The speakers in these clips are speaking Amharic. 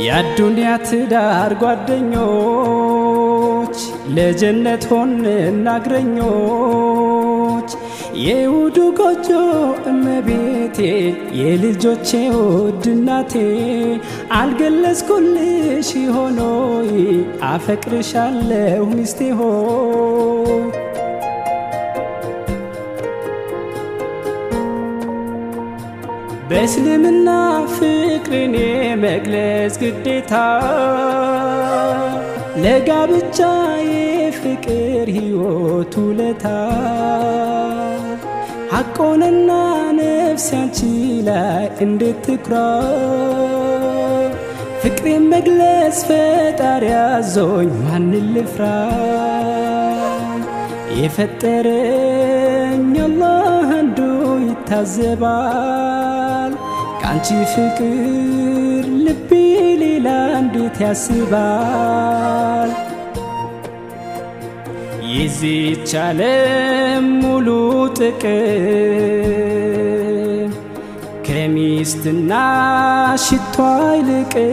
የአዱንያ ትዳር ጓደኞች ለጀነት ሆንን አግረኞች የውዱ ጎጆ እመቤቴ የልጆቼ ውድ እናቴ አልገለጽኩልሽ ሆኖይ አፈቅርሻለሁ ሚስቴ ሆይ በእስልምና ፍቅርን የመግለጽ ግዴታ ለጋብቻ የፍቅር ሕይወት ውለታ ሐቆንና ነፍስ ያንቺ ላይ እንድትኩራ ፍቅሬን መግለጽ ፈጣሪ አዞኝ ማንን ልፍራ የፈጠረኝ አላህ አንዱ ይታዘባል ካንቺ ፍቅር ልቤ ሌላ እንዴት ያስባል የዚች ዓለም ሙሉ ጥቅም ከሚስትና ሽቶ አይልቅም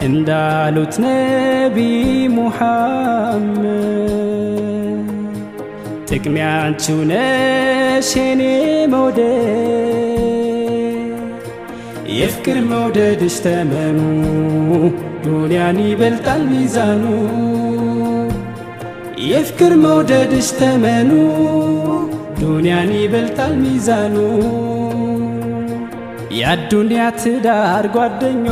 እንዳሉት ነቢ ሙሐመድ ጥቅሜ አንቺው ነሽ የኔ መውደድ የፍቅር መውደድሽ ተመኑ ዱንያን ይበልጣል ሚዛኑ የፍቅር መውደድሽ ተመኑ ዱንያን ይበልጣል ሚዛኑ የአዱንያ ትዳር ጓደኞች